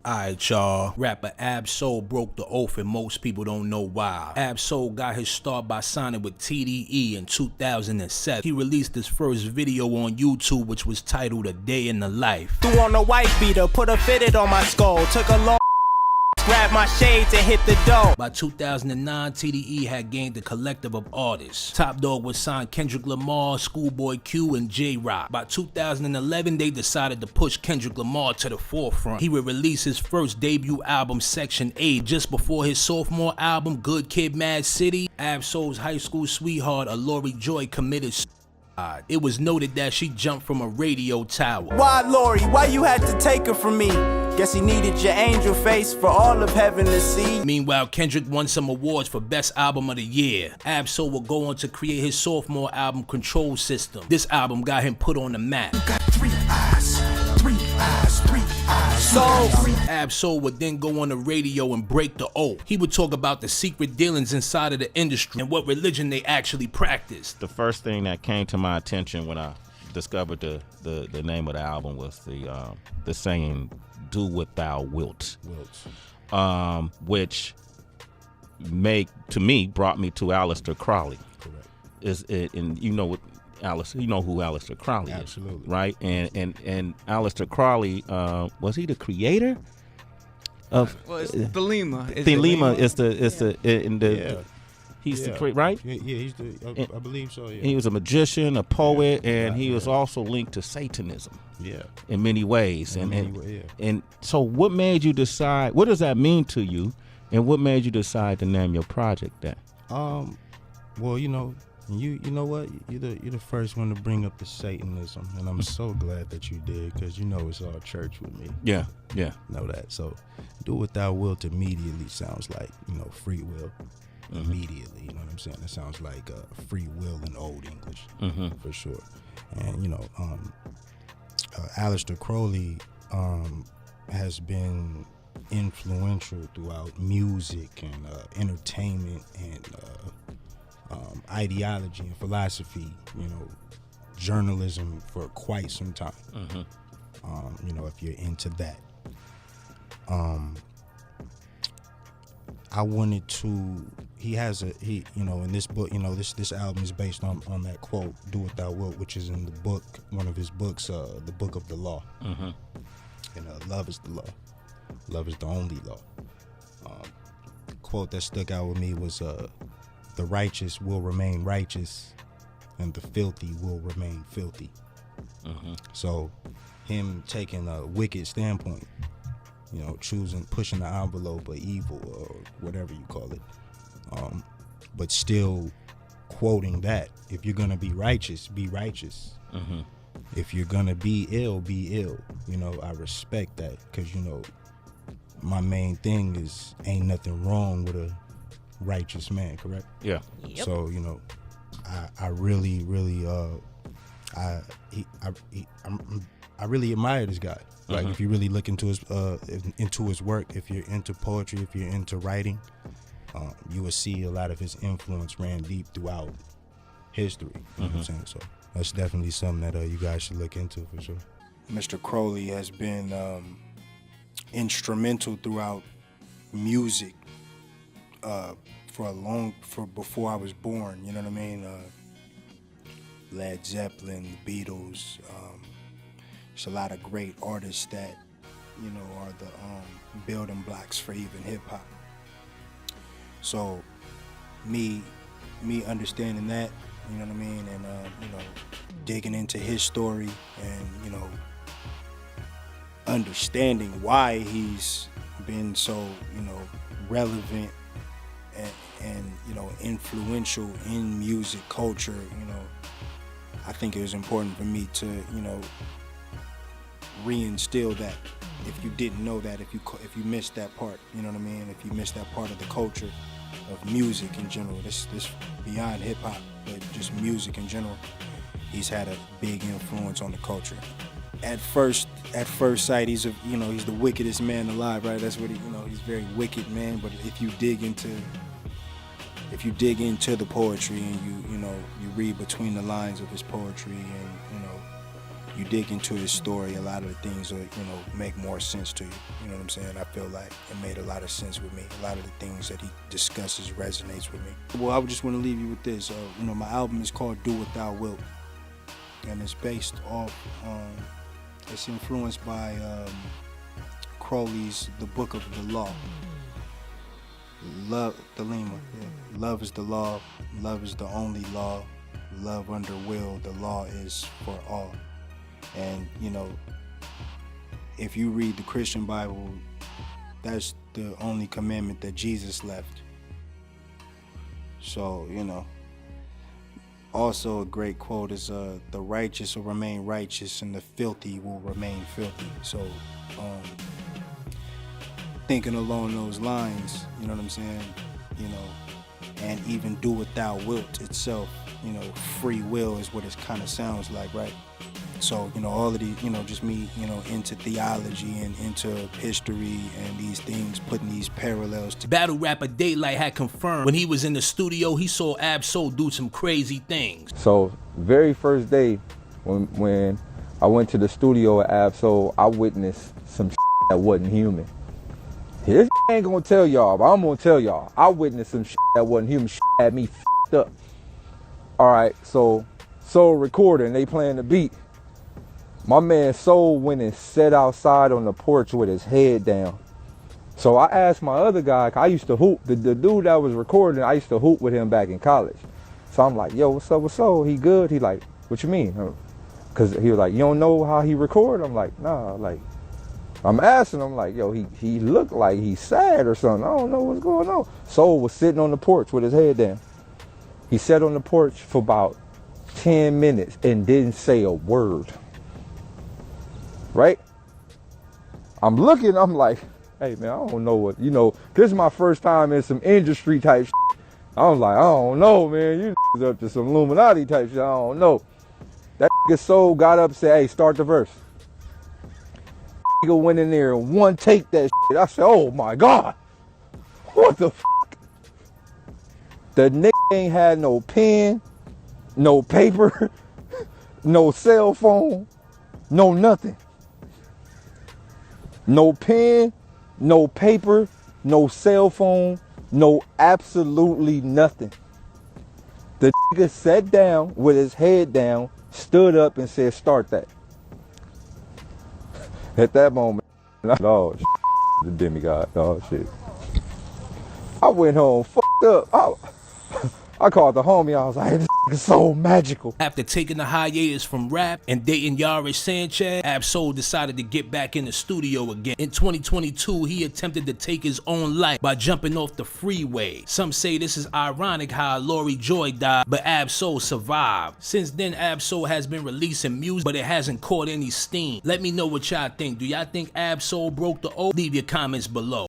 Alright, y'all. Rapper Ab-Soul broke the oath and most people don't know why. Ab-Soul got his start by signing with TDE in 2007. He released his first video on YouTube which was titled A Day in the Life. Threw on a white beater, put a fitted on my skull, took a long grabbed my shades and hit the dough. By 2009, TDE had gained a collective of artists. Top Dog would sign Kendrick Lamar, Schoolboy Q, and J-Rock. By 2011, they decided to push Kendrick Lamar to the forefront. He would release his first debut album, Section 8, just before his sophomore album, Good Kid, Mad City. Ab-Soul's high school sweetheart, Lori Joy, committed suicide. It was noted that she jumped from a radio tower. Why, Lori? Why you had to take her from me? Guess he needed your angel face for all of heaven to see. Meanwhile, Kendrick won some awards for Best Album of the Year. Ab-Soul would go on to create his sophomore album, Control System. This album got him put on the map. You got three eyes, three eyes, three eyes. So Ab-Soul would then go on the radio and break the oath. He would talk about the secret dealings inside of the industry and what religion they actually practiced. The first thing that came to my attention when I discovered the name of the album was the saying, "Do what thou wilt," which brought me to Aleister Crowley. Correct. And you know what you know who Aleister Crowley is, Absolutely. right? And Aleister Crowley, was he the creator of? Well, it's Thelema. Thelema is the he's the right? Yeah, he's the. I believe so. Yeah. He was a magician, a poet, and he was also linked to Satanism. Yeah. In many ways. In many ways, yeah. And so what made you decide, what does that mean to you, and what made you decide to name your project that? Well, you know what? You're the first one to bring up the Satanism, and I'm so glad that you did, because you know it's all church with me. Yeah. Know that. So do what thou wilt immediately sounds like, free will. Immediately, you know what I'm saying? It sounds like free will in Old English, for sure. And Aleister Crowley has been influential throughout music and entertainment and ideology and philosophy, journalism for quite some time. If you're into that. I wanted to, in this book, this album is based on that quote, "Do what thou wilt," which is in the book, one of his books, the Book of the Law. And love is the law. Love is the only law. The quote that stuck out with me was, "The righteous will remain righteous and the filthy will remain filthy." So him taking a wicked standpoint, pushing the envelope of evil or whatever you call it, but still quoting that, if you're gonna be righteous, be righteous. If you're gonna be ill, be ill. I respect that, because my main thing is ain't nothing wrong with a righteous man, correct? Yeah. Yep. So I really I really admire this guy. Like, if you really look into his work, if you're into poetry, if you're into writing, you will see a lot of his influence ran deep throughout history. You know what I'm saying? So that's definitely something that you guys should look into for sure. Mr. Crowley has been instrumental throughout music for before I was born. You know what I mean? Led Zeppelin, the Beatles. There's a lot of great artists that, are the building blocks for even hip hop. So me understanding that, you know what I mean, and digging into his story and understanding why he's been so relevant and influential in music culture. I think it was important for me to reinstill that. If you didn't know that, if you missed that part, you know what I mean? If you missed that part of the culture of music in general, this beyond hip hop, but just music in general, he's had a big influence on the culture. At first sight, he's the wickedest man alive, right? That's what he's very wicked, man. But if you dig into the poetry and you read between the lines of his poetry and you dig into his story, a lot of the things will, make more sense to you. You know what I'm saying? I feel like it made a lot of sense with me. A lot of the things that he discusses resonates with me. Well, I would just want to leave you with this. My album is called Do What Thou Wilt, and it's based off, it's influenced by Crowley's The Book of the Law. Love, the Lima. Yeah. Love is the law. Love is the only law. Love under will. The law is for all. And, if you read the Christian Bible, that's the only commandment that Jesus left. So, also a great quote is, the righteous will remain righteous and the filthy will remain filthy. So, thinking along those lines, you know what I'm saying, and even do what thou wilt itself, free will is what it kind of sounds like, right? So, all of these, just me, into theology and into history and these things, putting these parallels to Battle rapper Daylight had confirmed when he was in the studio, he saw Ab-Soul do some crazy things. So, very first day when I went to the studio at Ab-Soul, I witnessed some that wasn't human. This ain't gonna tell y'all, but I'm gonna tell y'all. I witnessed some that wasn't human. Had me up. All right, so Soul recording, they playing the beat. My man Soul went and sat outside on the porch with his head down. So I asked my other guy, I used to hoop, the dude that was recording, I used to hoop with him back in college. So I'm like, yo, what's up with Soul? He good? He like, what you mean? Because he was like, you don't know how he record? I'm like, nah, like, I'm asking him like, yo, he looked like he's sad or something. I don't know what's going on. Soul was sitting on the porch with his head down. He sat on the porch for about 10 minutes and didn't say a word. Right? I'm looking, I'm like, hey man, I don't know what, this is my first time in some industry type shit. I'm like, I don't know, man, you up to some Illuminati type shit, I don't know. That Soul got up and said, hey, start the verse. Went in there and one take that shit. I said, oh my God, what the f? The nigga ain't had no pen, no paper, no cell phone, no nothing. No pen, no paper, no cell phone, no absolutely nothing. The nigga sat down with his head down, stood up and said, start that. At that moment, oh, the demigod, oh shit. I went home, fucked up. I called the homie, I was like, this is so magical. After taking a hiatus from rap and dating Yaris Sanchez, Ab-Soul decided to get back in the studio again. In 2022, he attempted to take his own life by jumping off the freeway. Some say this is ironic how Lori Joy died, but Ab-Soul survived. Since then, Ab-Soul has been releasing music, but it hasn't caught any steam. Let me know what y'all think. Do y'all think Ab-Soul broke the oath? Leave your comments below.